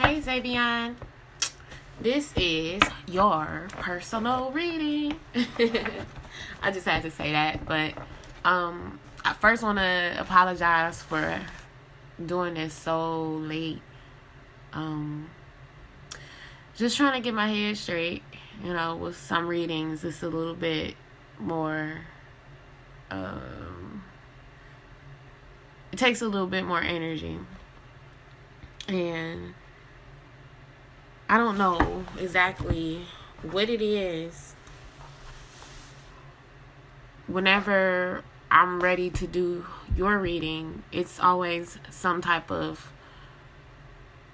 Hey Savian, this is your personal reading. I just had to say that, but I first want to apologize for doing this so late. Just trying to get my head straight. With some readings, it's a little bit more. It takes a little bit more energy, and I don't know exactly what it is. Whenever I'm ready to do your reading, it's always some type of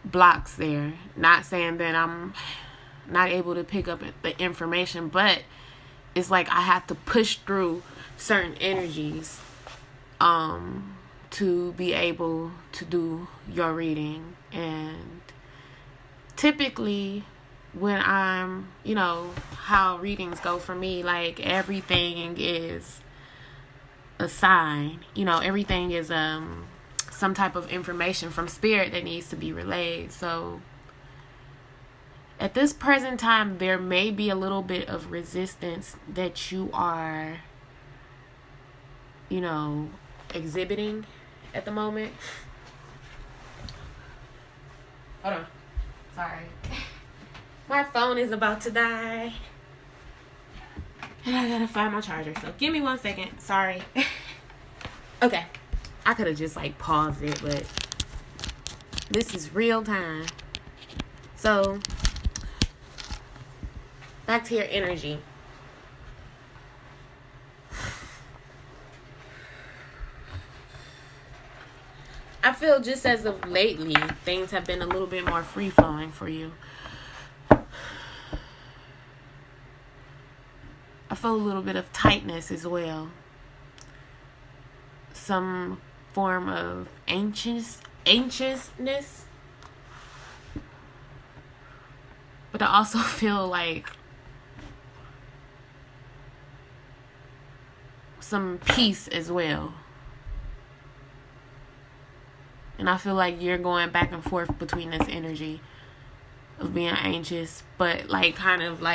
blocks there. Not saying that I'm not able to pick up the information, but it's like I have to push through certain energies to be able to do your reading. And typically when I'm, how readings go for me, like everything is a sign, everything is some type of information from spirit that needs to be relayed. So at this present time, there may be a little bit of resistance that you are, exhibiting at the moment. Hold on. Sorry. My phone is about to die. And I gotta find my charger. So give me 1 second. Sorry. Okay. I could have just paused it, but this is real time. So back to your energy. I feel just as of lately, things have been a little bit more free-flowing for you. I feel a little bit of tightness as well. Some form of anxiousness. But I also feel like some peace as well. And I feel like you're going back and forth between this energy of being anxious, but kind of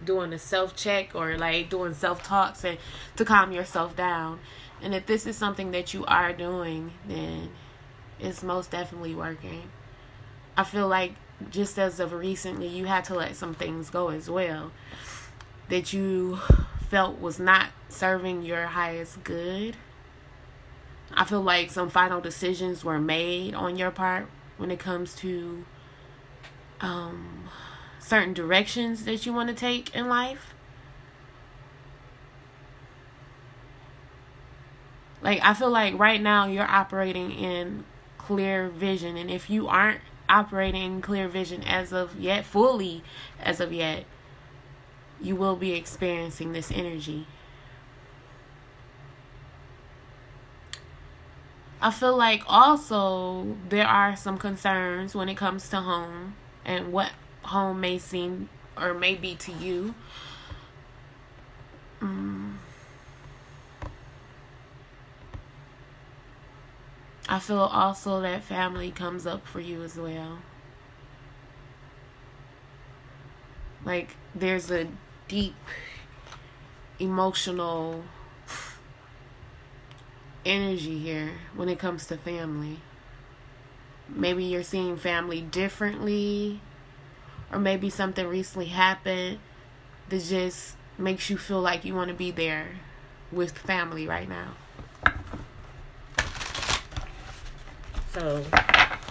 doing a self-check or doing self-talks and to calm yourself down. And if this is something that you are doing, then it's most definitely working. I feel like just as of recently, you had to let some things go as well that you felt was not serving your highest good. I feel like some final decisions were made on your part when it comes to certain directions that you want to take in life. I feel like right now you're operating in clear vision. And if you aren't operating in clear vision fully as of yet, you will be experiencing this energy. I feel like also there are some concerns when it comes to home and what home may seem or may be to you. I feel also that family comes up for you as well. There's a deep emotional energy here when it comes to family. Maybe you're seeing family differently, or maybe something recently happened that just makes you feel like you want to be there with family right now. So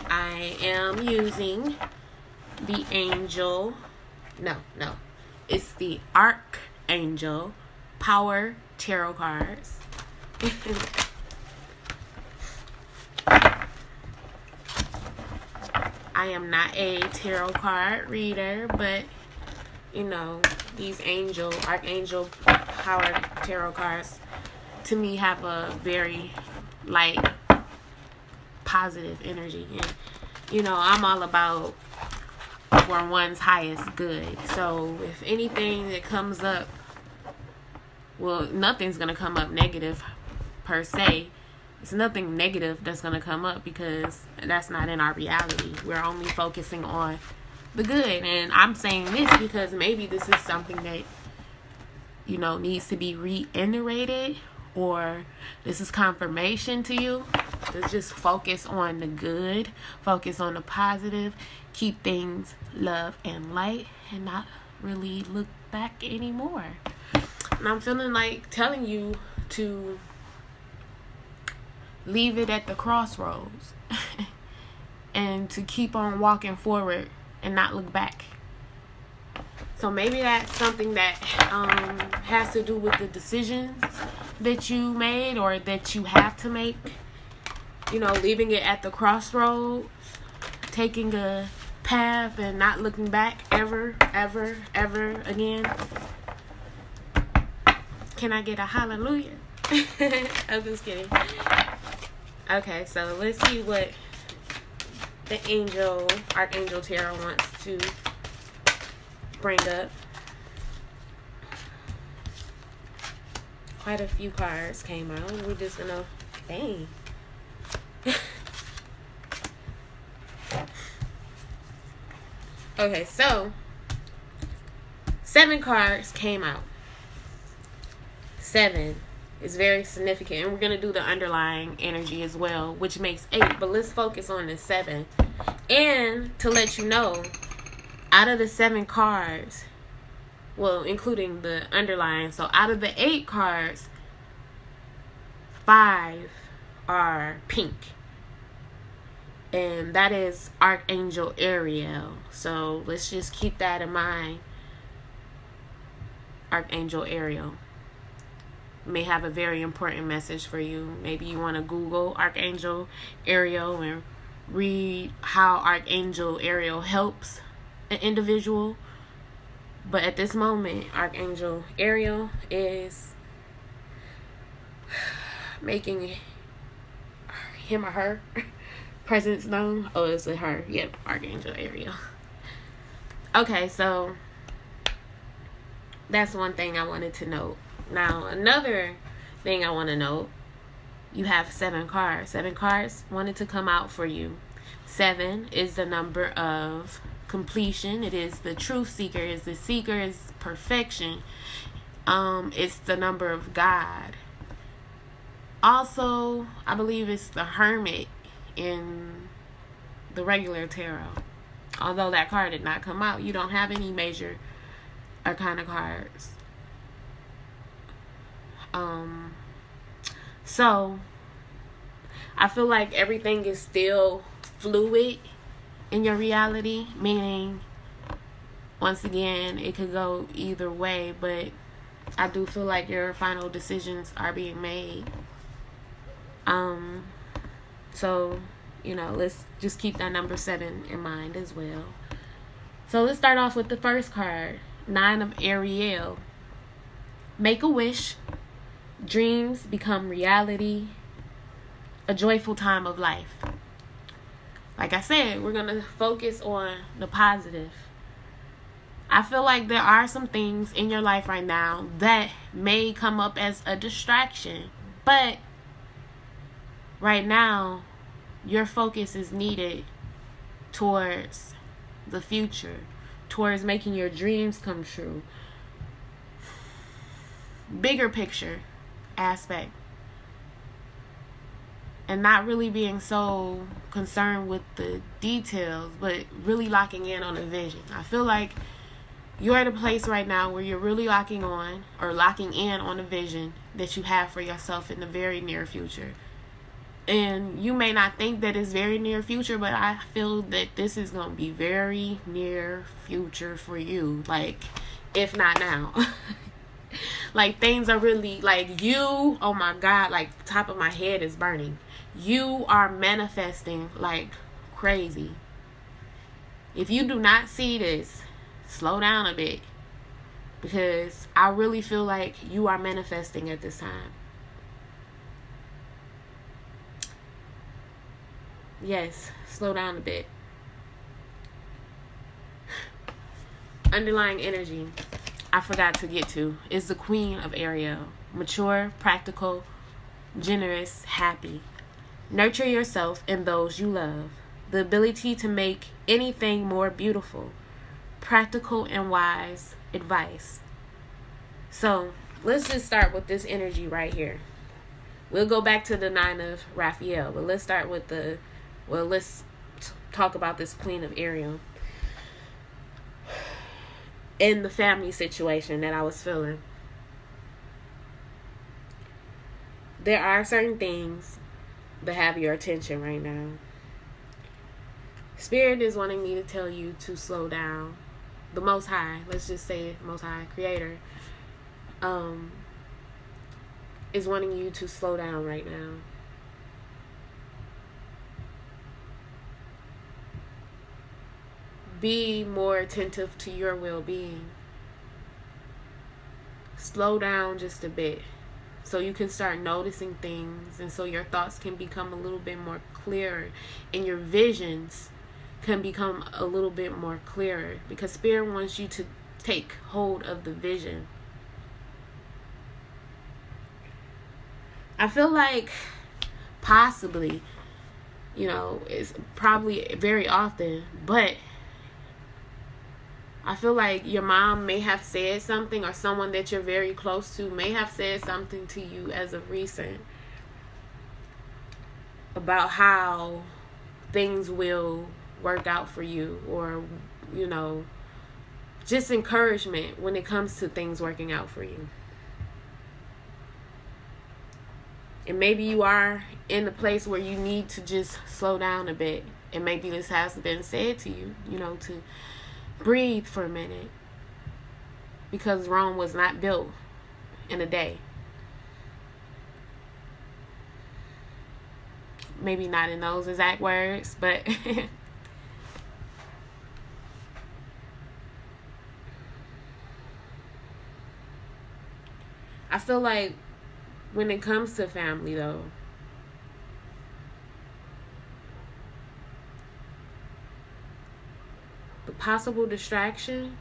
I am using the angel. No. It's the Archangel Power Tarot cards. I am not a tarot card reader, but these Archangel Power Tarot cards to me have a very positive energy. And I'm all about for one's highest good. So if anything that comes up, well, nothing's gonna come up negative per se, It's nothing negative that's going to come up because that's not in our reality. We're only focusing on the good. And I'm saying this because maybe this is something that, you know, needs to be reiterated, or this is confirmation to you to just focus on the good, focus on the positive, keep things love and light, and not really look back anymore. And I'm feeling like telling you to leave it at the crossroads and to keep on walking forward and not look back. So maybe that's something that has to do with the decisions that you made or that you have to make. You know, leaving it at the crossroads, taking a path and not looking back ever again. Can I get a hallelujah? I'm just kidding. Okay, so let's see what the Archangel Tarot wants to bring up. Quite a few cards came out. We're just gonna, dang. Okay, so 7 cards came out. 7 is very significant, and we're going to do the underlying energy as well, which makes 8, but let's focus on the 7. And to let you know, out of the 7 cards, well, including the underlying, so out of the 8 cards, 5 are pink, and that is Archangel Ariel. So let's just keep that in mind. Archangel Ariel may have a very important message for you. Maybe you want to Google Archangel Ariel and read how Archangel Ariel helps an individual. But at this moment, Archangel Ariel is making him or her presence known. Oh, is it her? Yep, Archangel Ariel. Okay, so that's one thing I wanted to note. Now, another thing I want to note, you have 7 cards. 7 cards wanted to come out for you. 7 is the number of completion. It is the truth seeker. It's the seeker. It's perfection. It's the number of God. Also, I believe it's the Hermit in the regular tarot. Although that card did not come out, you don't have any major arcana cards. So I feel like everything is still fluid in your reality, meaning once again it could go either way, but I do feel like your final decisions are being made. So, you know, let's just keep that number 7 in mind as well. So let's start off with the first card, 9 of Ariel. Make a wish. Dreams become reality. A joyful time of life. Like I said, we're going to focus on the positive. I feel like there are some things in your life right now that may come up as a distraction. But right now, your focus is needed towards the future, towards making your dreams come true. Bigger picture aspect. And not really being so concerned with the details, but really locking in on a vision. I feel like you're at a place right now where you're really locking in on a vision that you have for yourself in the very near future. And you may not think that it's very near future, but I feel that this is going to be very near future for you. Like, if not now. Like, things are really, like, you, oh my God, like, the top of my head is burning. You are manifesting like crazy. If you do not see this, slow down a bit. Because I really feel like you are manifesting at this time. Yes, slow down a bit. Underlying energy I forgot to get to is the Queen of Ariel. Mature, practical, generous, happy. Nurture yourself and those you love. The ability to make anything more beautiful. Practical and wise advice. So let's just start with this energy right here. We'll go back to the 9 of Raphael, but let's start with let's talk about this Queen of Ariel. In the family situation that I was feeling, there are certain things that have your attention right now. Spirit is wanting me to tell you to slow down. The Most High, let's just say it, Most High Creator, is wanting you to slow down right now. Be more attentive to your well-being. Slow down just a bit so you can start noticing things, and so your thoughts can become a little bit more clearer and your visions can become a little bit more clearer, because Spirit wants you to take hold of the vision. I feel like possibly, it's probably very often, but I feel like your mom may have said something, or someone that you're very close to may have said something to you as of recent about how things will work out for you, or, just encouragement when it comes to things working out for you. And maybe you are in a place where you need to just slow down a bit. And maybe this has been said to you, to breathe for a minute, because Rome was not built in a day. Maybe not in those exact words, but I feel like when it comes to family, though, the possible distraction,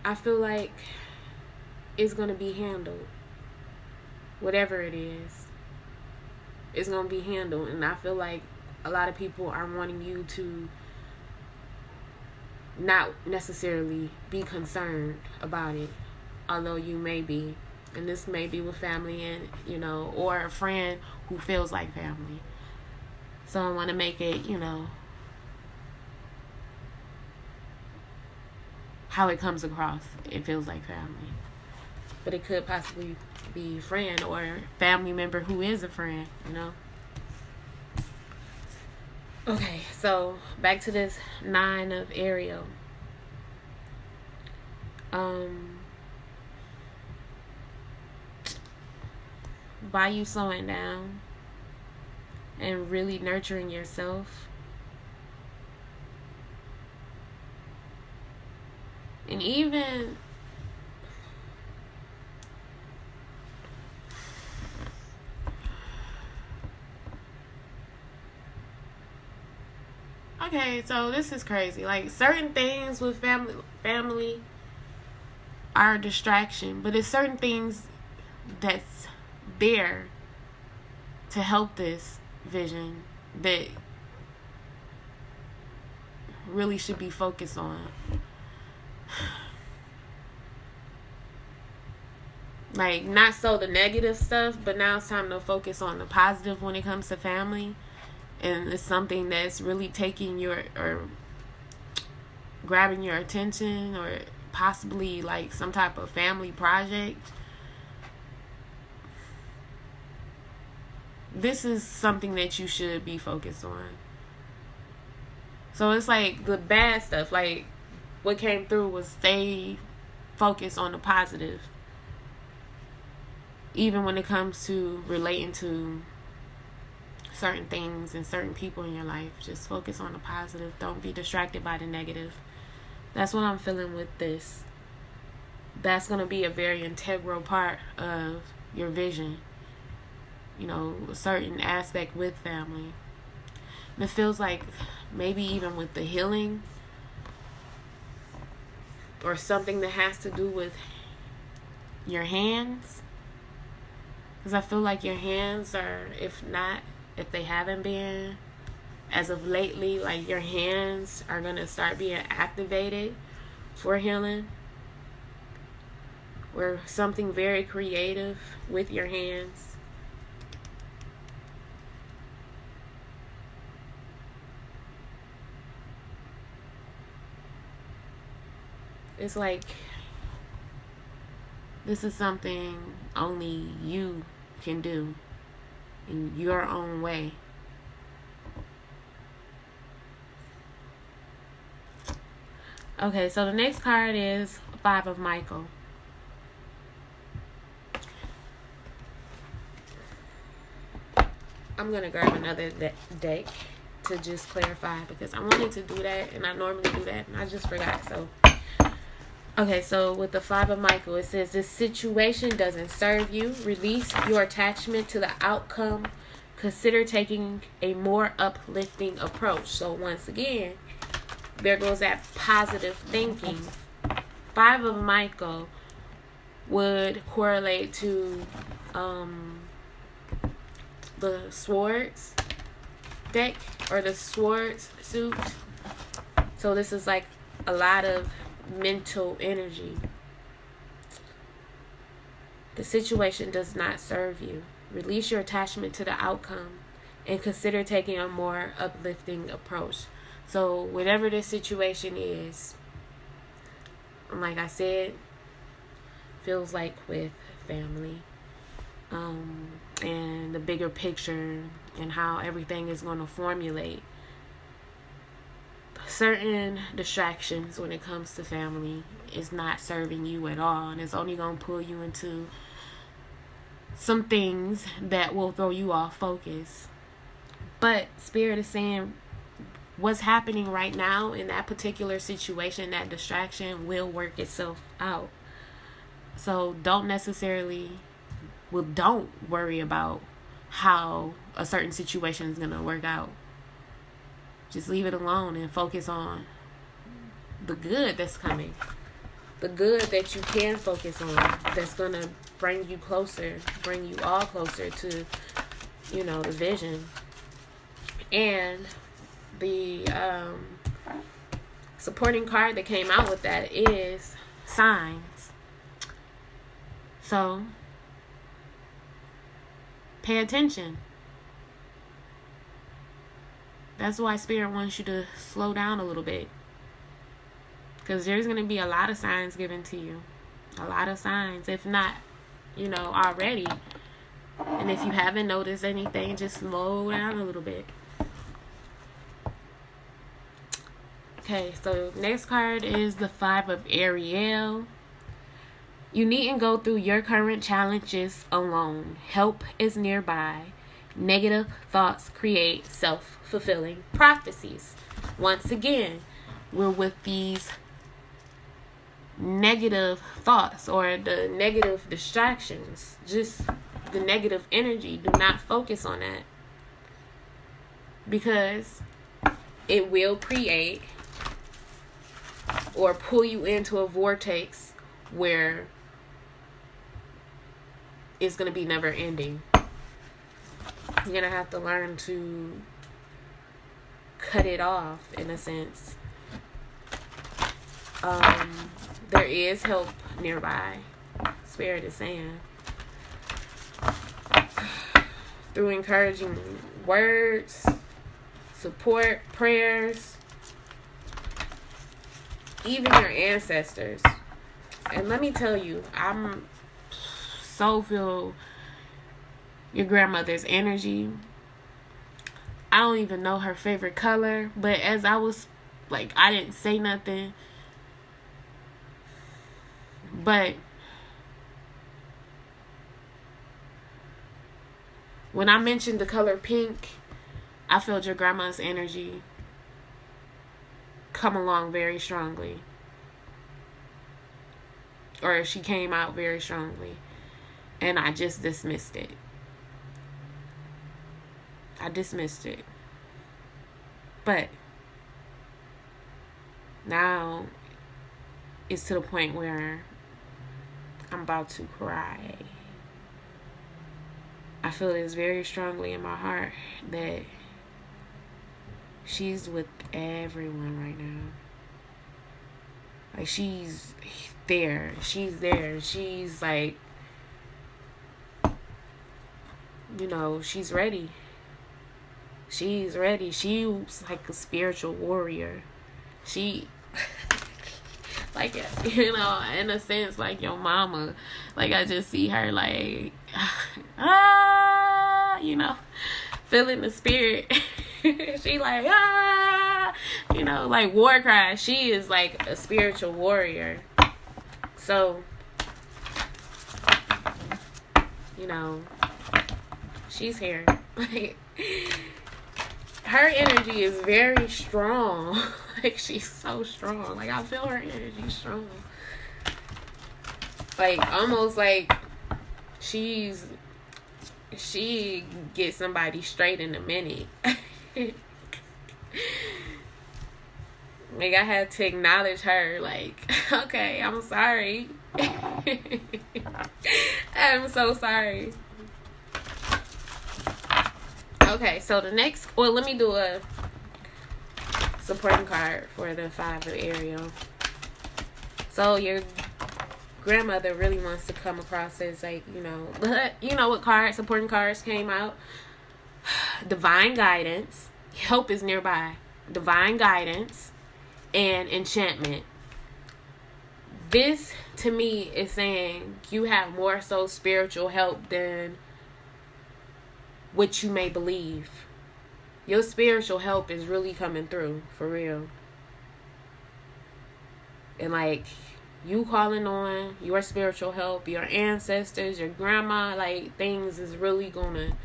I feel like it's going to be handled. Whatever it is, it's going to be handled. And I feel like a lot of people are wanting you to not necessarily be concerned about it, although you may be. And this may be with family and, or a friend who feels like family. So I want to make it, how it comes across. It feels like family. But it could possibly be a friend or a family member who is a friend, Okay, so back to this 9 of Ariel. By you slowing down and really nurturing yourself, and even okay, so this is crazy. Like, certain things with family are a distraction, but it's certain things that's there to help this vision that really should be focused on. Like, not so the negative stuff, but now it's time to focus on the positive when it comes to family. And it's something that's really taking or grabbing your attention, or possibly like some type of family project. This is something that you should be focused on. So it's like the bad stuff, like what came through was stay focused on the positive. Even when it comes to relating to certain things and certain people in your life, just focus on the positive. Don't be distracted by the negative. That's what I'm feeling with this. That's going to be a very integral part of your vision. A certain aspect with family. And it feels like maybe even with the healing, or something that has to do with your hands. Because I feel like your hands are, if they haven't been, as of lately, like your hands are going to start being activated for healing. Or something very creative with your hands. It's like this is something only you can do in your own way. Okay, so the next card is Five of Michael. I'm going to grab another deck to just clarify because I wanted to do that and I normally do that and I just forgot. So, okay, so with the Five of Michael, it says this situation doesn't serve you. Release your attachment to the outcome. Consider taking a more uplifting approach. So once again, there goes that positive thinking. Five of Michael would correlate to the Swords deck or the Swords suit. So this is like a lot of mental energy. The situation does not serve you. Release your attachment to the outcome and consider taking a more uplifting approach. So whatever this situation is, like I said, feels like with family. And the bigger picture and how everything is going to formulate. Certain distractions when it comes to family is not serving you at all, and it's only going to pull you into some things that will throw you off focus. But Spirit is saying what's happening right now in that particular situation, that distraction will work itself out. So don't worry about how a certain situation is going to work out. Just leave it alone and focus on the good that's coming. The good that you can focus on that's going to bring you all closer to, the vision. And the supporting card that came out with that is signs. So pay attention. That's why Spirit wants you to slow down a little bit. Because there's going to be a lot of signs given to you. A lot of signs. If not, already. And if you haven't noticed anything, just slow down a little bit. Okay, so next card is the Five of Ariel. You needn't go through your current challenges alone. Help is nearby. Negative thoughts create self-fulfilling prophecies. Once again, we're with these negative thoughts or the negative distractions. Just the negative energy. Do not focus on that. Because it will create or pull you into a vortex where it's going to be never ending. You're going to have to learn to cut it off in a sense. There is help nearby. Spirit is saying. Through encouraging words, support, prayers, even your ancestors. And let me tell you, I'm so feel your grandmother's energy. I don't even know her favorite color, but as I was I didn't say nothing, but when I mentioned the color pink, I felt your grandma's energy come along very strongly, or she came out very strongly, and I just dismissed it. But now it's to the point where I'm about to cry. I feel this very strongly in my heart that she's with everyone right now. Like, she's there. She's there. She's like, you know, she's ready. She's ready. She's like a spiritual warrior. She, like, you know, in a sense, like your mama. Like, I just see her like, you know, feeling the spirit. She like, you know, like war cry. She is like a spiritual warrior. So, you know, she's here. Like, her energy is very strong. Like, she's so strong. Like, I feel her energy strong. Like, almost like she gets somebody straight in a minute. Like, I had to acknowledge her. Like, okay, I'm sorry. I'm so sorry. Okay, so the next, well, let me do a supporting card for the 5 of Ariel. So your grandmother really wants to come across as like, you know what card, supporting cards came out? Divine guidance. Help is nearby. Divine guidance and enchantment. This, to me, is saying you have more so spiritual help than what you may believe. Your spiritual help is really coming through, for real. And like, you calling on your spiritual help, your ancestors, your grandma, like, things is really gonna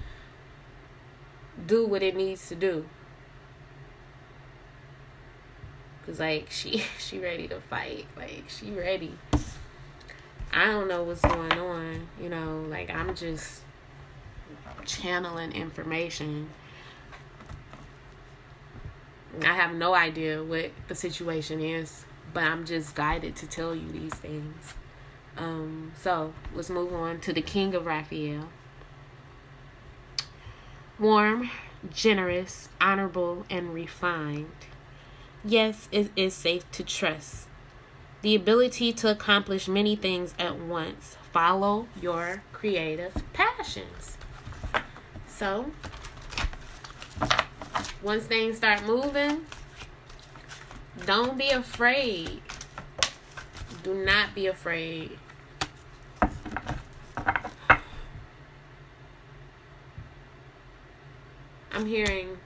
do what it needs to do. Cause like, she ready to fight. Like, she ready. I don't know what's going on, you know, like, I'm just channeling information. I have no idea what the situation is, but I'm just guided to tell you these things. So let's move on to the King of Raphael. Warm, generous, honorable, and refined. Yes, it is safe to trust. The ability to accomplish many things at once. Follow your creative passions. So, once things start moving, don't be afraid. Do not be afraid. I'm hearing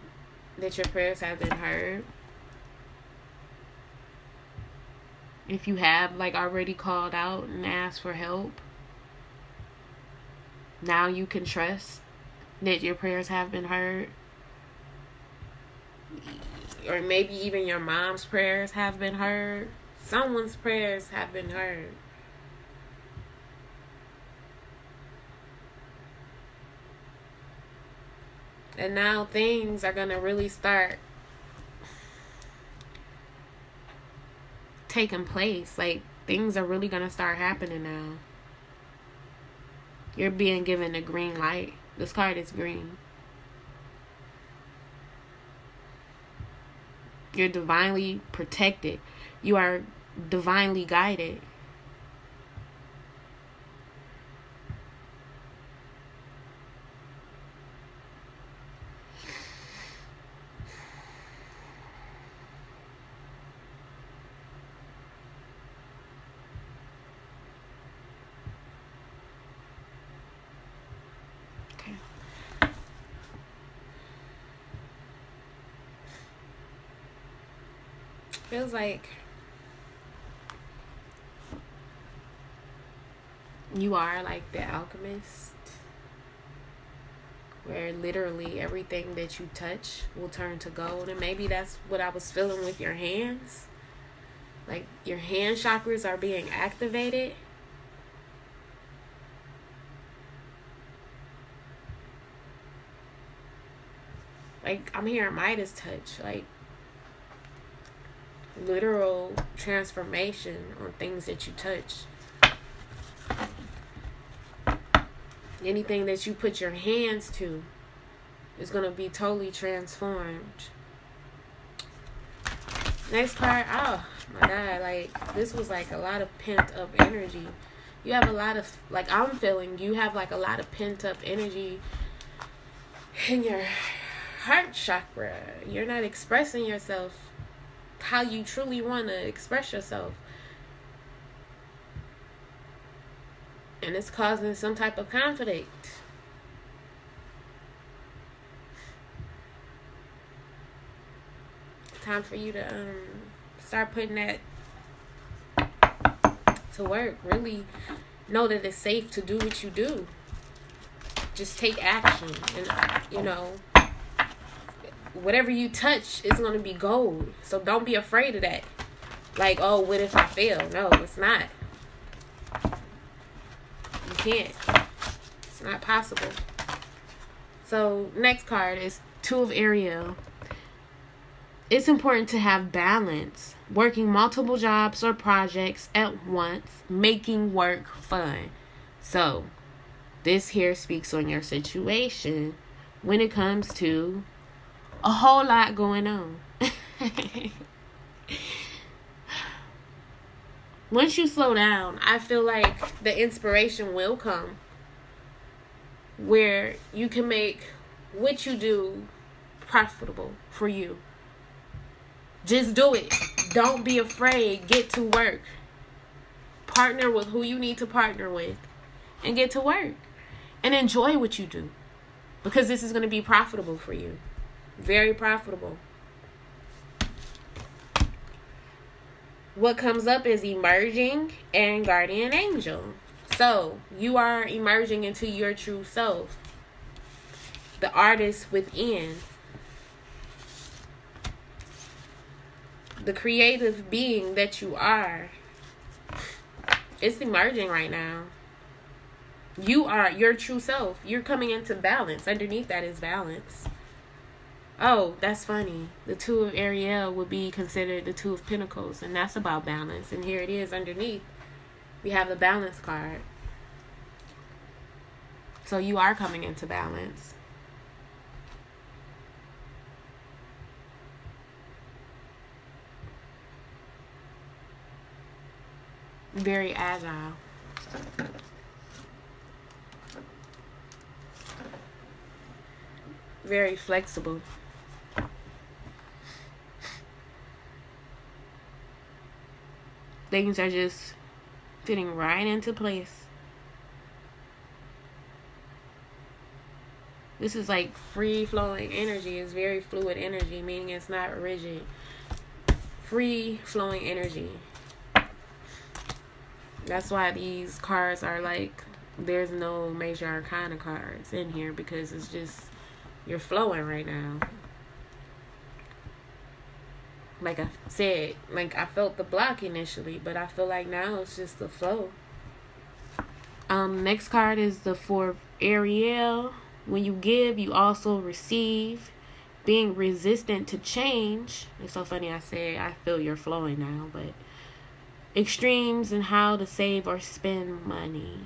that your prayers have been heard. If you have like already called out and asked for help, now you can trust that your prayers have been heard. Or maybe even your mom's prayers have been heard. Someone's prayers have been heard. And now things are going to really start taking place. Like, things are really going to start happening now. You're being given a green light. This card is green. You're divinely protected. You are divinely guided. Okay. Feels like you are like the alchemist, where literally everything that you touch will turn to gold. And maybe that's what I was feeling with your hands. Like, your hand chakras are being activated. Like, I'm hearing Midas touch. Like, literal transformation on things that you touch. Anything that you put your hands to is going to be totally transformed. Next card. Oh my God. Like, this was like a lot of pent up energy. You have a lot of, like, I'm feeling you have like a lot of pent up energy in your heart chakra. You're not expressing yourself how you truly want to express yourself. And it's causing some type of conflict. It's time for you to start putting that to work. Really know that it's safe to do what you do. Just take action. And, you know, whatever you touch is going to be gold. So don't be afraid of that. Like, oh, what if I fail? No, it's not. You can't. It's not possible. So next card is Two of Ariel. It's important to have balance. Working multiple jobs or projects at once, making work fun. So this here speaks on your situation when it comes to a whole lot going on. Once you slow down, I feel like the inspiration will come where you can make what you do profitable for you. Just do it. Don't be afraid. Get to work. Partner with who you need to partner with and get to work. And enjoy what you do. Because this is going to be profitable for you. Very profitable. What comes up is emerging and guardian angel. So, you are emerging into your true self. The artist within. The creative being that you are. It's emerging right now. You are your true self. You're coming into balance. Underneath that is balance. Oh, that's funny. The Two of Ariel would be considered the Two of Pentacles, and that's about balance. And here it is underneath. We have the balance card. So you are coming into balance. Very agile. Very flexible. Things are just fitting right into place. This is like free flowing energy. It's very fluid energy, meaning it's not rigid. Free flowing energy. That's why these cards are like, there's no major arcana cards in here, because it's just, you're flowing right now. Like I said, like I felt the block initially, but I feel like now it's just the flow. Next card is the Four of Ariel. When you give, you also receive. Being resistant to change. It's so funny I said I feel you're flowing now, but extremes in how to save or spend money.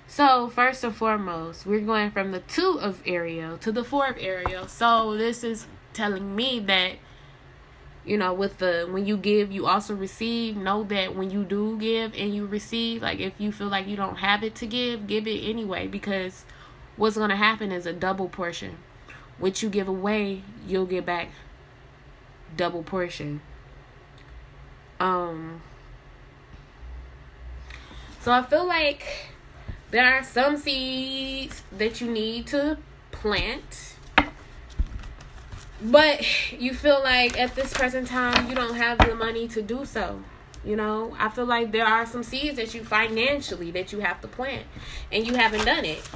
So first and foremost, we're going from the Two of Ariel to the Four of Ariel. So this is telling me that, you know, with the when you give, you also receive. Know that when you do give and you receive, like if you feel like you don't have it to give it anyway, because what's going to happen is a double portion. What you give away, you'll get back double portion. So I feel like there are some seeds that you need to plant, but you feel like at this present time you don't have the money to do so. You know, I feel like there are some seeds that you financially that you have to plant, and you haven't done it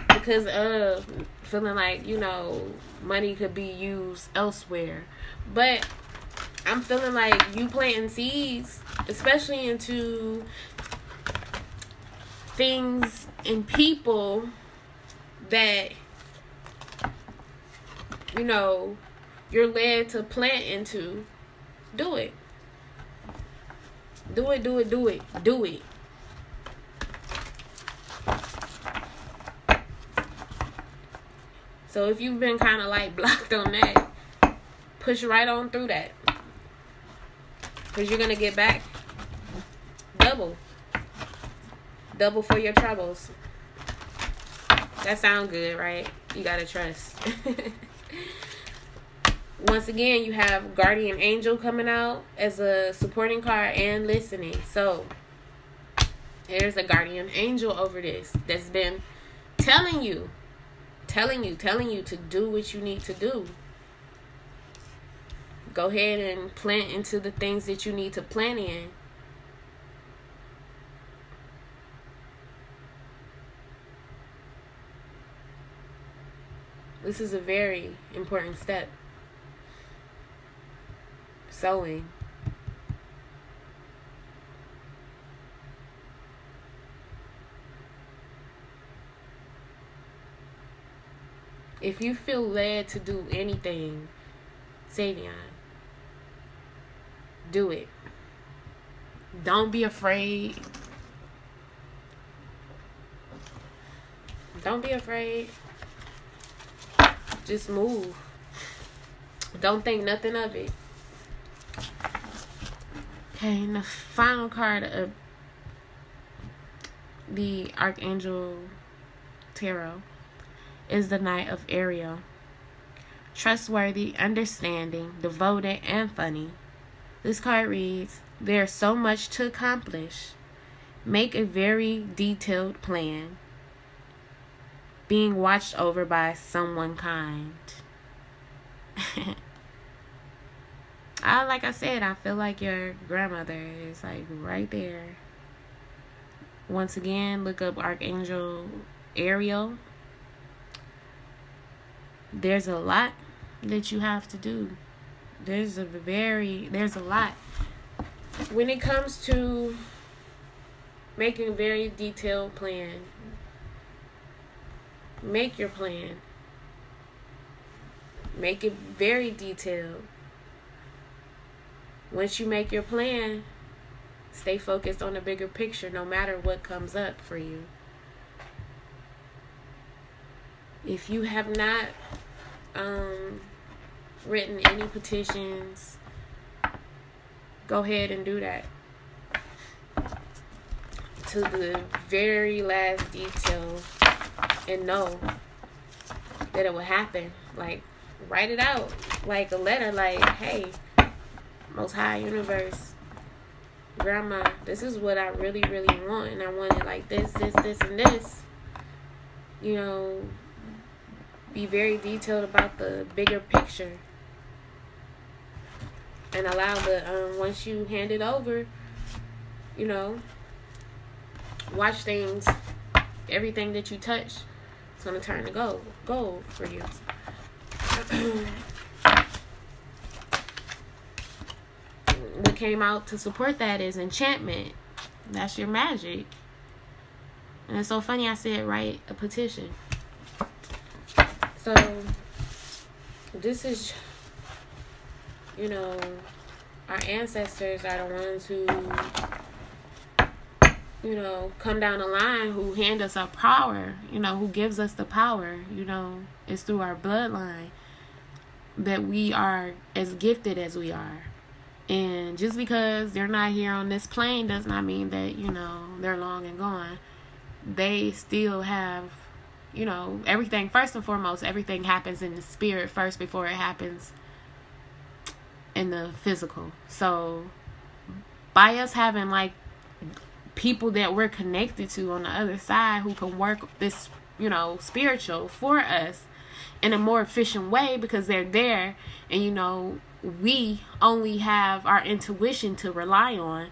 because of feeling like, you know, money could be used elsewhere. But I'm feeling like you planting seeds, especially into things and people that, you know, you're led to plant into. Do it. Do it, do it, do it. Do it. So if you've been kind of like blocked on that, push right on through that. Because you're going to get back double. Double for your troubles. That sound good, right? You got to trust. Once again, you have Guardian Angel coming out as a supporting card and listening. So, there's a Guardian Angel over this that's been telling you to do what you need to do. Go ahead and plant into the things that you need to plant in. This is a very important step. Sowing. If you feel led to do anything, Savian, do it. Don't be afraid. Don't be afraid. Just move. Don't think nothing of it. Okay, and the final card of the Archangel Tarot is the Knight of Ariel. Trustworthy, understanding, devoted, and funny. This card reads, there's so much to accomplish. Make a very detailed plan. Being watched over by someone kind. Like I said, I feel like your grandmother is like right there. Once again, look up Archangel Ariel. There's a lot that you have to do. There's a lot. When it comes to making a very detailed plan, make your plan. Make it very detailed. Once you make your plan, stay focused on the bigger picture no matter what comes up for you. If you have not written any petitions, go ahead and do that. To the very last detail, and know that it will happen. Like, write it out like a letter, like, hey, Most High Universe, Grandma, this is what I really, really want, and I want it like this, and this. You know, be very detailed about the bigger picture. And allow the, once you hand it over, you know, watch things, everything that you touch, it's going to turn to gold for you. What came out to support that is enchantment. That's your magic. And it's so funny I said write a petition. So this is, you know, our ancestors are the ones who, you know, come down the line, who hand us our power, you know, who gives us the power, you know. It's through our bloodline that we are as gifted as we are. And just because they're not here on this plane does not mean that, you know, they're long and gone. They still have, you know, everything. First and foremost, everything happens in the spirit first before it happens in the physical. So by us having like people that we're connected to on the other side who can work this, you know, spiritual for us in a more efficient way, because they're there, and you know, we only have our intuition to rely on.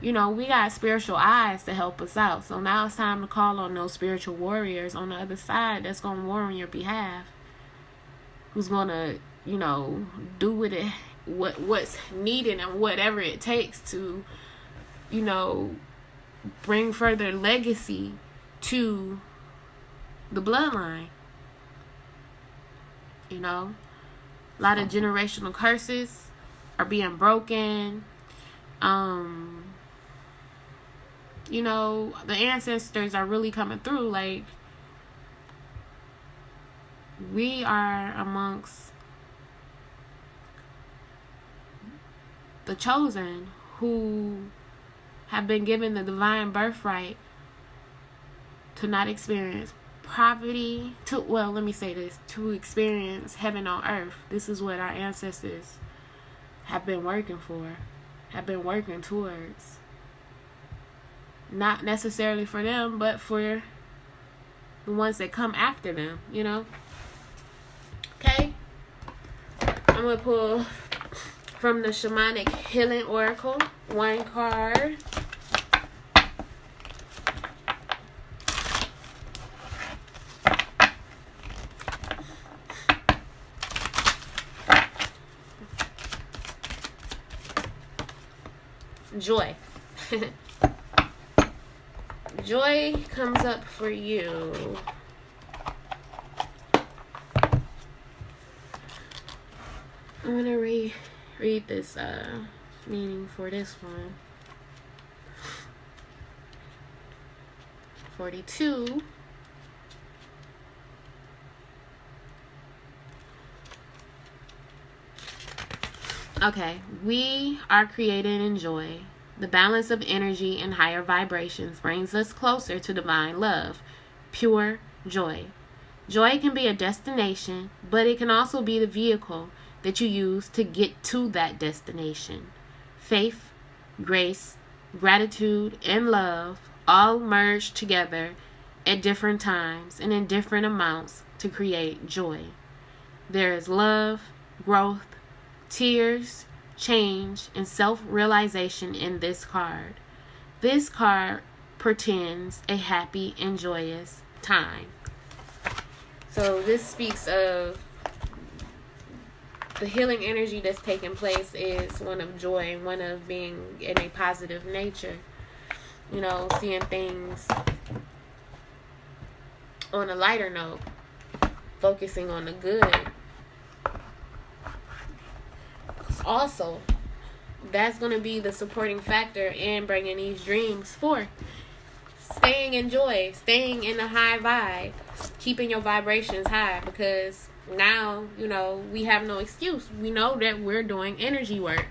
You know, we got spiritual eyes to help us out. So now it's time to call on those spiritual warriors on the other side that's going to war on your behalf. Who's going to, you know, do what's needed and whatever it takes to, you know, bring further legacy to the bloodline. You know, a lot of generational curses are being broken. You know, the ancestors are really coming through. Like, We are amongst the chosen who have been given the divine birthright to not experience poverty, let me say this, to experience heaven on earth. This is what our ancestors have been working for, have been working towards. Not necessarily for them, but for the ones that come after them, you know? Okay? I'm going to pull from the Shamanic Healing Oracle, one card. Joy. Joy comes up for you. I'm going to read this meaning for this one. 42. Okay, we are created in joy. The balance of energy and higher vibrations brings us closer to divine love, pure joy. Joy can be a destination, but it can also be the vehicle that you use to get to that destination. Faith, grace, gratitude, and love all merge together at different times and in different amounts to create joy. There is love, growth, tears, change, and self-realization in this card. This card portends a happy and joyous time. So this speaks of the healing energy that's taking place is one of joy, one of being in a positive nature. You know, seeing things on a lighter note, focusing on the good. Also, that's going to be the supporting factor in bringing these dreams forth. Staying in joy, staying in a high vibe, keeping your vibrations high, because now, you know, we have no excuse. We know that we're doing energy work.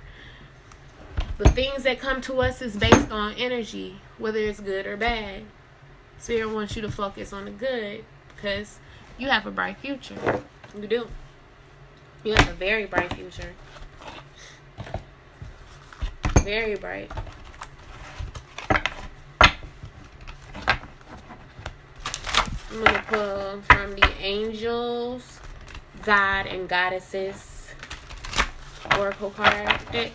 The things that come to us is based on energy, whether it's good or bad. Spirit wants you to focus on the good because you have a bright future. You do. You have a very bright future. Very bright. I'm going to pull from the Angels, God, and Goddesses Oracle card deck.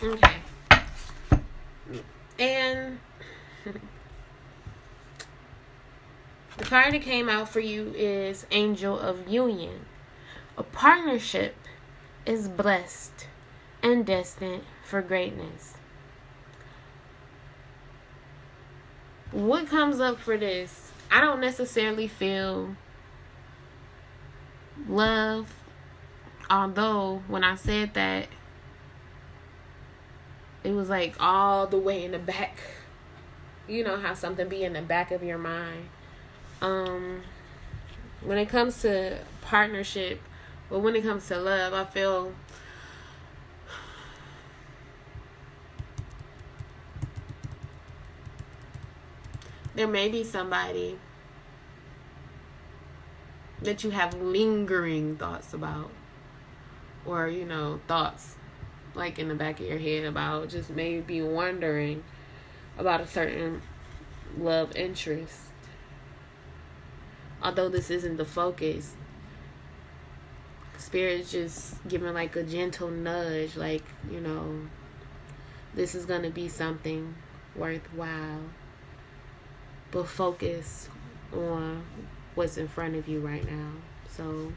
Okay. And the card that came out for you is Angel of Union. A partnership is blessed and destined for greatness. What comes up for this? I don't necessarily feel love, although when I said that, it was like all the way in the back. You know how something be in the back of your mind. When it comes to partnership, but when it comes to love, I feel there may be somebody that you have lingering thoughts about, or, you know, thoughts like in the back of your head about, just maybe wondering about a certain love interest. Although this isn't the focus, Spirit's just giving like a gentle nudge, like, you know, this is going to be something worthwhile. But focus on what's in front of you right now. So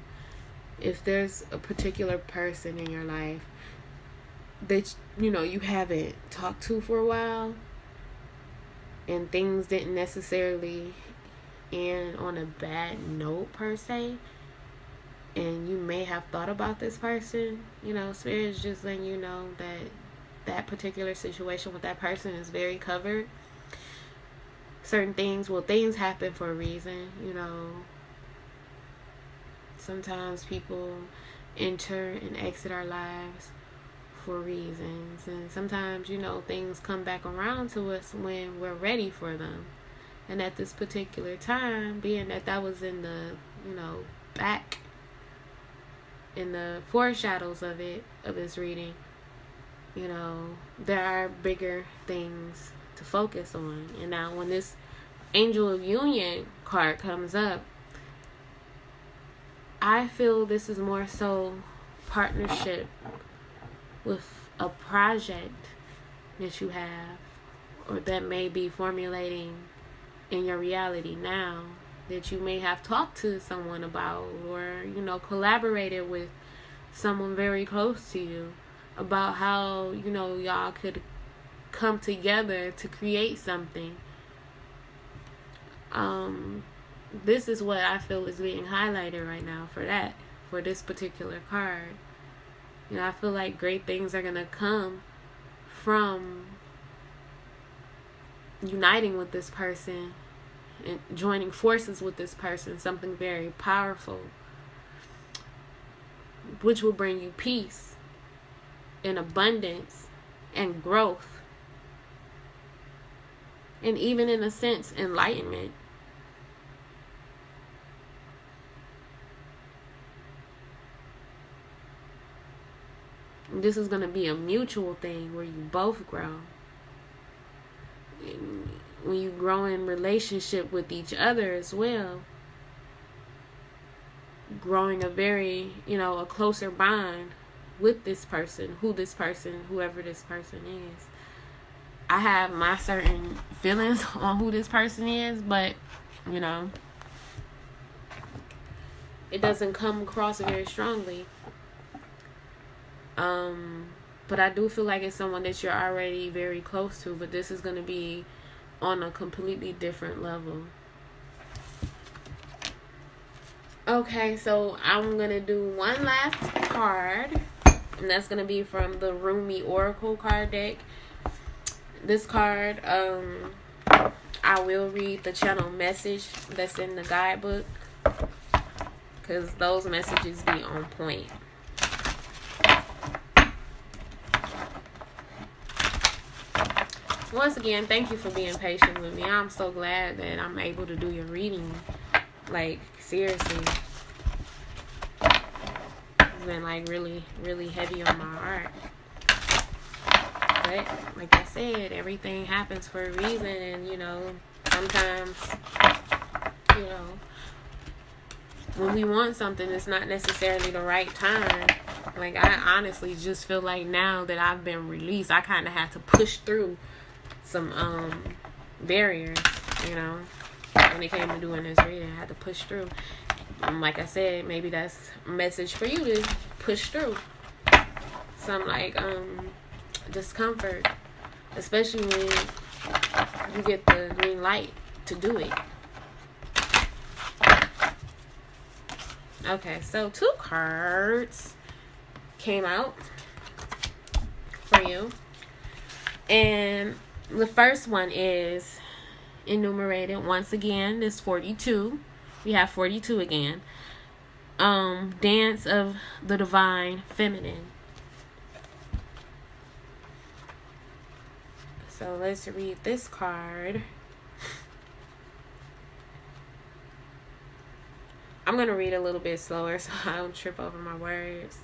if there's a particular person in your life that, you know, you haven't talked to for a while, and things didn't necessarily end on a bad note per se, and you may have thought about this person, you know, Spirit is just letting you know that that particular situation with that person is very covered. certain things. Well, things happen for a reason, Sometimes people enter and exit our lives for reasons. And sometimes, things come back around to us when we're ready for them. And at this particular time, being that was in the, back in the foreshadows of this reading, there are bigger things to focus on. And now when this Angel of Union card comes up, I feel this is more so partnership with a project that you have or that may be formulating in your reality now, that you may have talked to someone about, or collaborated with someone very close to you about how y'all could come together to create something. This is what I feel is being highlighted right now for this particular card. I feel like great things are gonna come from uniting with this person and joining forces with this person, something very powerful, which will bring you peace and abundance and growth, and even in a sense, enlightenment. This is going to be a mutual thing where you both grow. And when you grow in relationship with each other as well, growing a very, a closer bond with this person, whoever this person is. I have my certain feelings on who this person is, but, it doesn't come across very strongly. But I do feel like it's someone that you're already very close to, but this is going to be on a completely different level. Okay, so I'm going to do one last card, and that's going to be from the Rumi Oracle card deck. This card, I will read the channel message that's in the guidebook, because those messages be on point. Once again, thank you for being patient with me. I'm so glad that I'm able to do your reading. Like, seriously. It's been, really, really heavy on my heart. But, like I said, everything happens for a reason. And, sometimes, when we want something, it's not necessarily the right time. Like, I honestly just feel like now that I've been released, I kind of have to push through some barriers, when it came to doing this reading. I had to push through. Like I said, maybe that's a message for you to push through some discomfort, especially when you get the green light to do it. Okay, so 2 cards came out for you, and the first one is enumerated once again. It's 42. We have 42 again. Dance of the Divine Feminine. So let's read this card. I'm going to read a little bit slower so I don't trip over my words.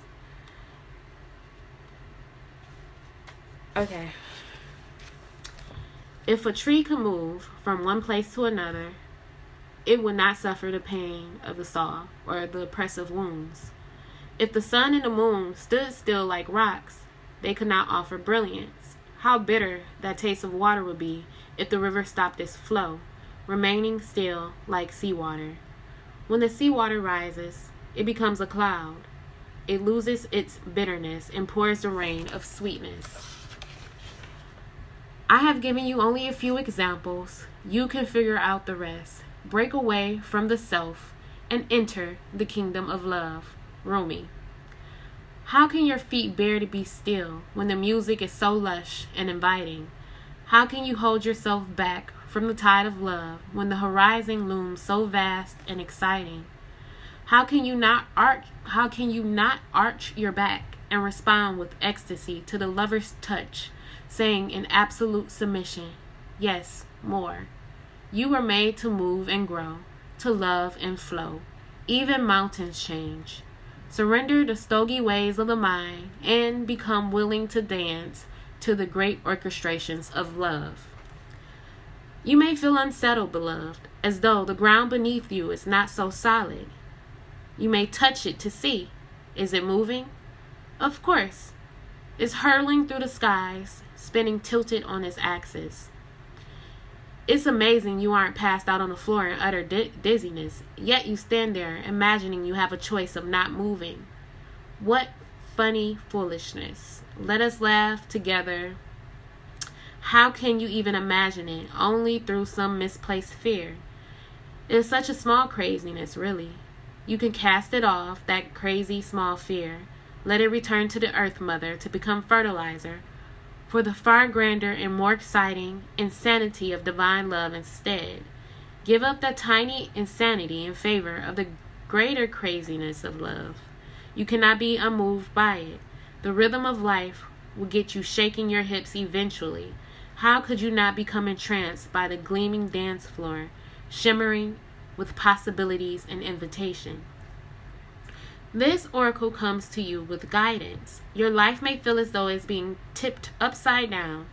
Okay. If a tree could move from one place to another, it would not suffer the pain of the saw or the oppressive wounds. If the sun and the moon stood still like rocks, they could not offer brilliance. How bitter that taste of water would be if the river stopped its flow, remaining still like seawater. When the seawater rises, it becomes a cloud. It loses its bitterness and pours the rain of sweetness. I have given you only a few examples. You can figure out the rest. Break away from the self and enter the kingdom of love. Rumi. How can your feet bear to be still when the music is so lush and inviting? How can you hold yourself back from the tide of love when the horizon looms so vast and exciting? How can you not arch your back and respond with ecstasy to the lover's touch, saying in absolute submission, yes, more. You were made to move and grow, to love and flow. Even mountains change. Surrender the stogie ways of the mind and become willing to dance to the great orchestrations of love. You may feel unsettled, beloved, as though the ground beneath you is not so solid. You may touch it to see. Is it moving? Of course. It's hurtling through the skies, spinning tilted on its axis. It's amazing you aren't passed out on the floor in utter dizziness, yet you stand there imagining you have a choice of not moving. What funny foolishness. Let us laugh together. How can you even imagine it? Only through some misplaced fear. It is such a small craziness, really. You can cast it off, that crazy small fear. Let it return to the earth mother to become fertilizer for the far grander and more exciting insanity of divine love instead. Give up that tiny insanity in favor of the greater craziness of love. You cannot be unmoved by it. The rhythm of life will get you shaking your hips eventually. How could you not become entranced by the gleaming dance floor, shimmering with possibilities and invitation? This oracle comes to you with guidance. Your life may feel as though it's being tipped upside down.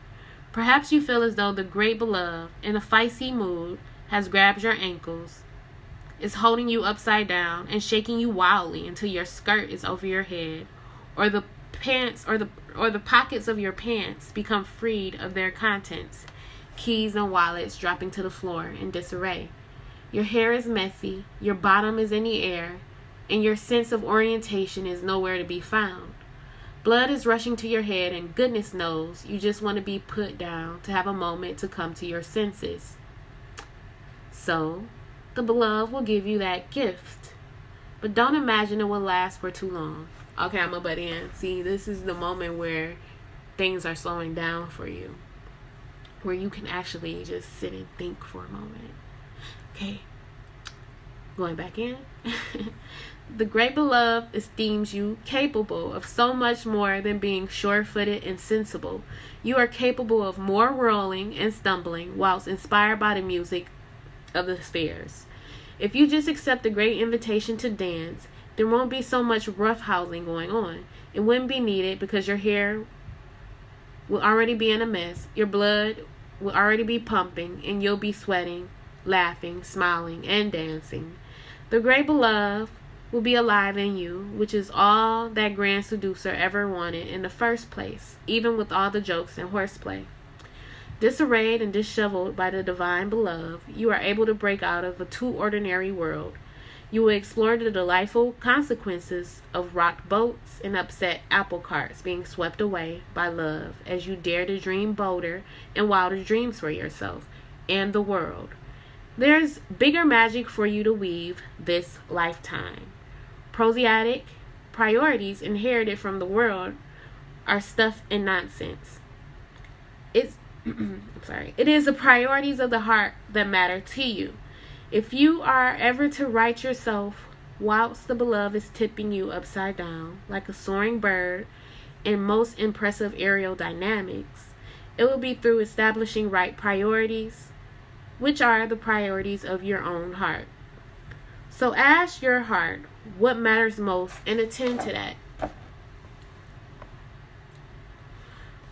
Perhaps you feel as though the great beloved, in a feisty mood, has grabbed your ankles, is holding you upside down and shaking you wildly until your skirt is over your head, or the pants or the pockets of your pants become freed of their contents, keys and wallets dropping to the floor in disarray. Your hair is messy, your bottom is in the air, and your sense of orientation is nowhere to be found. Blood is rushing to your head, and goodness knows you just want to be put down to have a moment to come to your senses. So, the beloved will give you that gift. But don't imagine it will last for too long. Okay, I'm going to butt in. See, this is the moment where things are slowing down for you, where you can actually just sit and think for a moment. Okay, going back in. The great beloved esteems you capable of so much more than being sure-footed and sensible. You are capable of more rolling and stumbling whilst inspired by the music of the spheres. If you just accept the great invitation to dance, there won't be so much roughhousing going on. It wouldn't be needed because your hair will already be in a mess, your blood will already be pumping, and you'll be sweating, laughing, smiling, and dancing. The great beloved will be alive in you, which is all that grand seducer ever wanted in the first place, even with all the jokes and horseplay. Disarrayed and disheveled by the divine beloved, you are able to break out of a too ordinary world. You will explore the delightful consequences of rocked boats and upset apple carts being swept away by love as you dare to dream bolder and wilder dreams for yourself and the world. There's bigger magic for you to weave this lifetime. Prosaic priorities inherited from the world are stuff and nonsense. It is the priorities of the heart that matter to you. If you are ever to right yourself whilst the beloved is tipping you upside down like a soaring bird in most impressive aerial dynamics, it will be through establishing right priorities, which are the priorities of your own heart. So ask your heart what matters most and attend to that.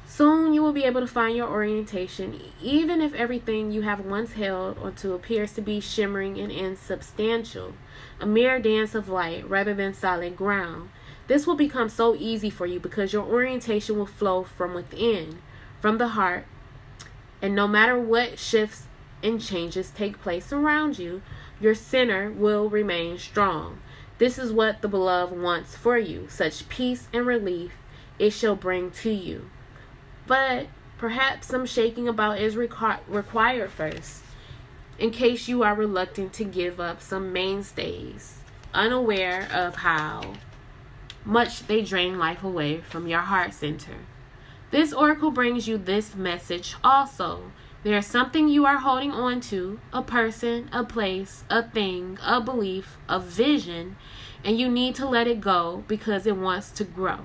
Soon you will be able to find your orientation, even if everything you have once held onto appears to be shimmering and insubstantial, a mere dance of light rather than solid ground. This will become so easy for you because your orientation will flow from within, from the heart, and no matter what shifts and changes take place around you, your center will remain strong. This is what the beloved wants for you, such peace and relief it shall bring to you. But perhaps some shaking about is required first, in case you are reluctant to give up some mainstays, unaware of how much they drain life away from your heart center. This oracle brings you this message also. There's something you are holding on to, a person, a place, a thing, a belief, a vision, and you need to let it go because it wants to grow.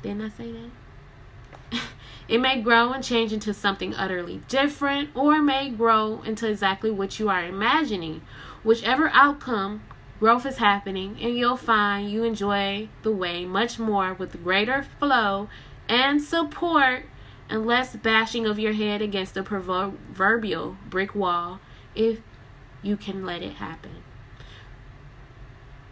Didn't I say that? It may grow and change into something utterly different, or may grow into exactly what you are imagining. Whichever outcome, growth is happening, and you'll find you enjoy the way much more with greater flow and support and less bashing of your head against the proverbial brick wall, if you can let it happen.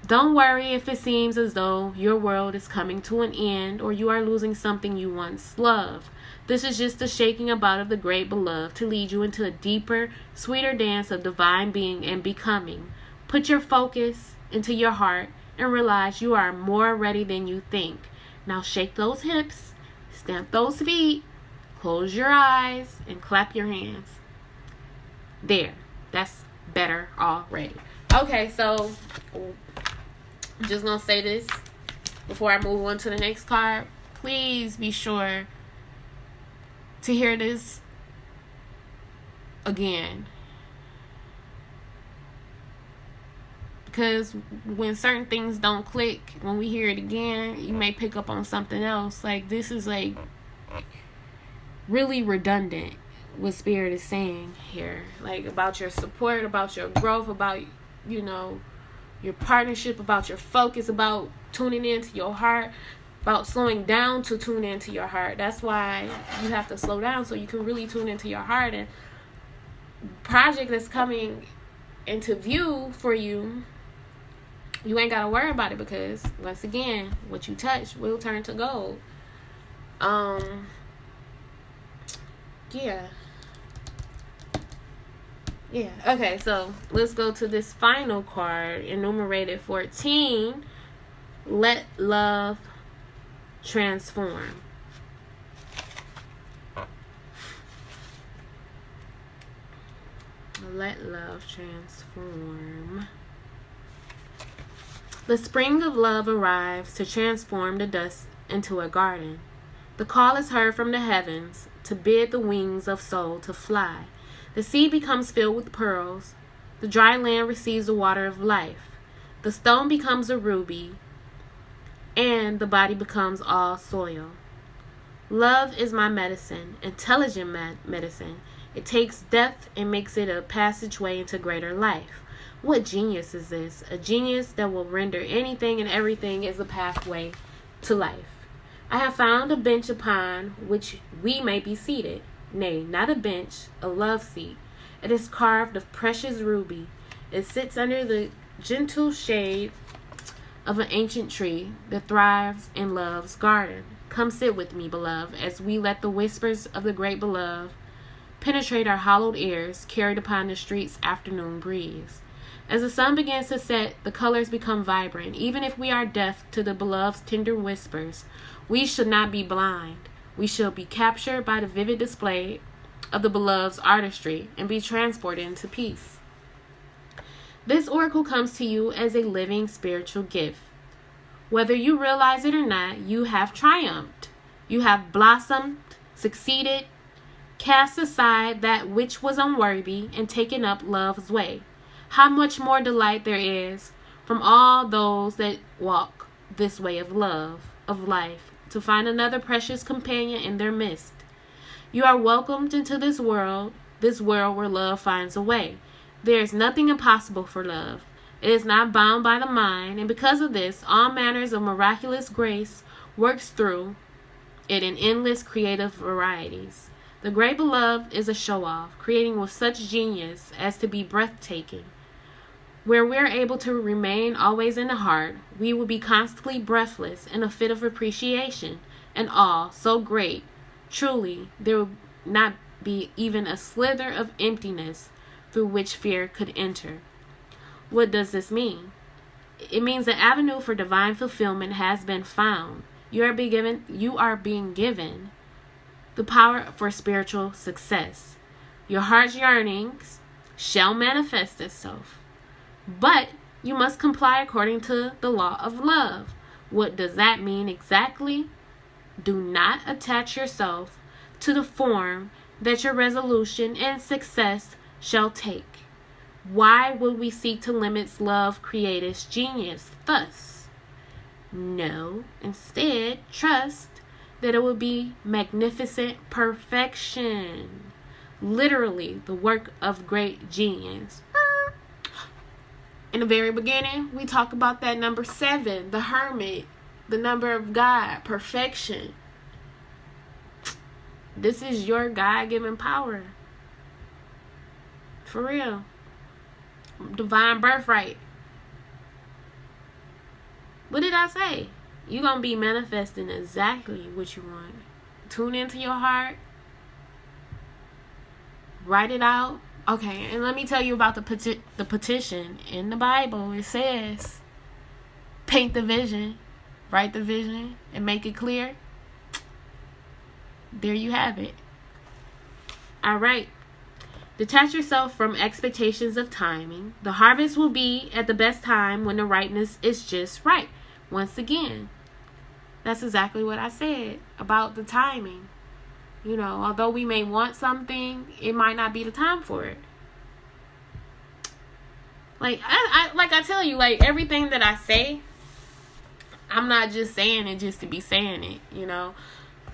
Don't worry if it seems as though your world is coming to an end or you are losing something you once loved. This is just the shaking about of the great beloved to lead you into a deeper, sweeter dance of divine being and becoming. Put your focus into your heart and realize you are more ready than you think. Now shake those hips, stamp those feet, close your eyes, and clap your hands. There. That's better already. Okay, so I'm just going to say this before I move on to the next card. Please be sure to hear this again. Because when certain things don't click, when we hear it again, you may pick up on something else. Like, this is like really redundant what Spirit is saying here. Like, about your support, about your growth, about, you know, your partnership, about your focus, about tuning into your heart, about slowing down to tune into your heart. That's why you have to slow down so you can really tune into your heart. And project that's coming into view for you, you ain't got to worry about it, because once again, what you touch will turn to gold. Yeah. Okay, so let's go to this final card, enumerated 14. Let love transform. Let love transform. The spring of love arrives to transform the dust into a garden. The call is heard from the heavens to bid the wings of soul to fly. The sea becomes filled with pearls. The dry land receives the water of life. The stone becomes a ruby, and the body becomes all soil. Love is my medicine, intelligent medicine. It takes death and makes it a passageway into greater life. What genius is this? A genius that will render anything and everything as a pathway to life. I have found a bench upon which we may be seated. Nay, not a bench, a love seat. It is carved of precious ruby. It sits under the gentle shade of an ancient tree that thrives in love's garden. Come sit with me, beloved, as we let the whispers of the great beloved penetrate our hollowed ears, carried upon the street's afternoon breeze. As the sun begins to set, the colors become vibrant. Even if we are deaf to the beloved's tender whispers, we should not be blind. We shall be captured by the vivid display of the beloved's artistry and be transported into peace. This oracle comes to you as a living spiritual gift. Whether you realize it or not, you have triumphed. You have blossomed, succeeded, cast aside that which was unworthy, and taken up love's way. How much more delight there is from all those that walk this way of love, of life, to find another precious companion in their midst. You are welcomed into this world where love finds a way. There is nothing impossible for love. It is not bound by the mind, and because of this, all manners of miraculous grace works through it in endless creative varieties. The great beloved is a show-off, creating with such genius as to be breathtaking. Where we are able to remain always in the heart, we will be constantly breathless in a fit of appreciation and awe so great. Truly, there will not be even a slither of emptiness through which fear could enter. What does this mean? It means the avenue for divine fulfillment has been found. You are being given the power for spiritual success. Your heart's yearnings shall manifest itself. But you must comply according to the law of love. What does that mean exactly? Do not attach yourself to the form that your resolution and success shall take. Why would we seek to limit love creator's genius thus? No, instead, trust that it will be magnificent perfection. Literally, the work of great genius. In the very beginning, we talk about that number 7, the hermit, the number of God, perfection. This is your God-given power. For real. Divine birthright. What did I say? You're going to be manifesting exactly what you want. Tune into your heart. Write it out. Okay, and let me tell you about the petition. In the Bible, it says, paint the vision, write the vision, and make it clear. There you have it. All right. Detach yourself from expectations of timing. The harvest will be at the best time when the ripeness is just right. Once again, that's exactly what I said about the timing. You know, although we may want something, it might not be the time for it. Like I tell you, like everything that I say, I'm not just saying it just to be saying it, you know.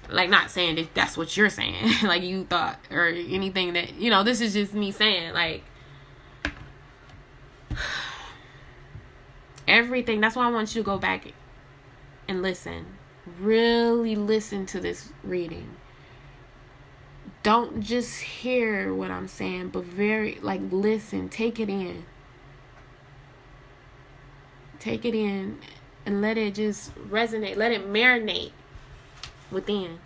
Like, not saying that that's what you're saying, like you thought, or anything that, you know, this is just me saying, like, everything. That's why I want you to go back and listen. Really listen to this reading. Don't just hear what I'm saying, but listen, take it in. Take it in and let it just resonate. Let it marinate within.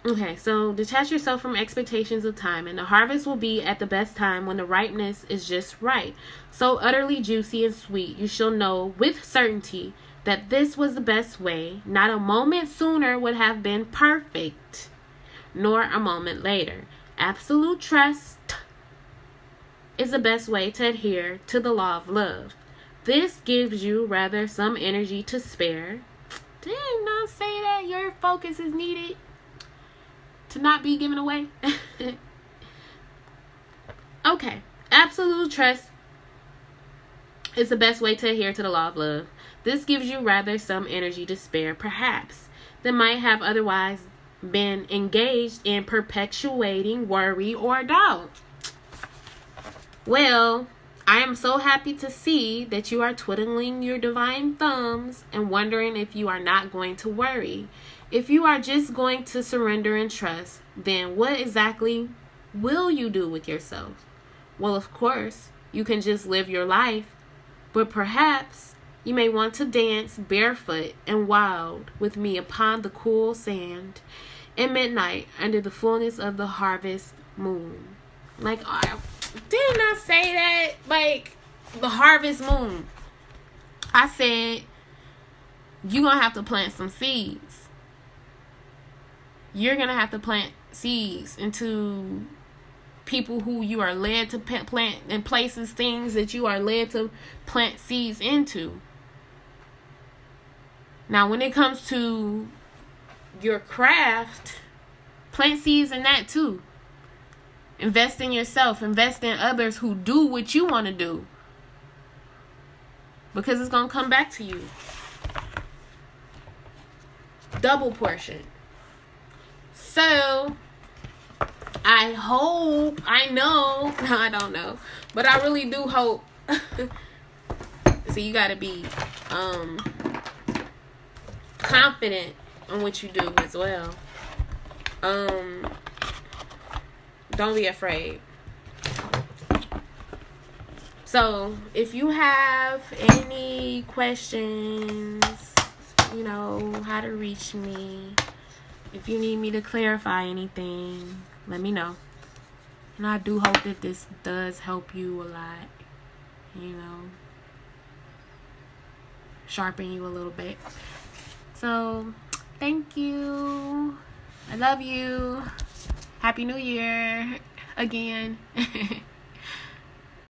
Okay, so detach yourself from expectations of time, and the harvest will be at the best time when the ripeness is just right. So utterly juicy and sweet, you shall know with certainty that this was the best way. Not a moment sooner would have been perfect, nor a moment later. Absolute trust is the best way to adhere to the law of love. This gives you rather some energy to spare. Did I not say that your focus is needed to not be given away? Okay. Absolute trust is the best way to adhere to the law of love. This gives you rather some energy to spare, perhaps, that might have otherwise been engaged in perpetuating worry or doubt. Well, I am so happy to see that you are twiddling your divine thumbs and wondering if you are not going to worry. If you are just going to surrender and trust, then what exactly will you do with yourself? Well, of course, you can just live your life, but perhaps you may want to dance barefoot and wild with me upon the cool sand at midnight under the fullness of the harvest moon. Like, didn't I say that? Like, the harvest moon. I said, you're going to have to plant some seeds. You're going to have to plant seeds into people who you are led to plant, in places, things that you are led to plant seeds into. Now, when it comes to your craft, plant seeds in that too. Invest in yourself. Invest in others who do what you want to do. Because it's going to come back to you. Double portion. So, I hope, I don't know. But I really do hope. So you got to be confident in what you do as well. Don't be afraid. So, if you have any questions, you know, how to reach me. If you need me to clarify anything, let me know. And I do hope that this does help you a lot. You know, sharpen you a little bit. So, thank you. I love you. Happy New Year again.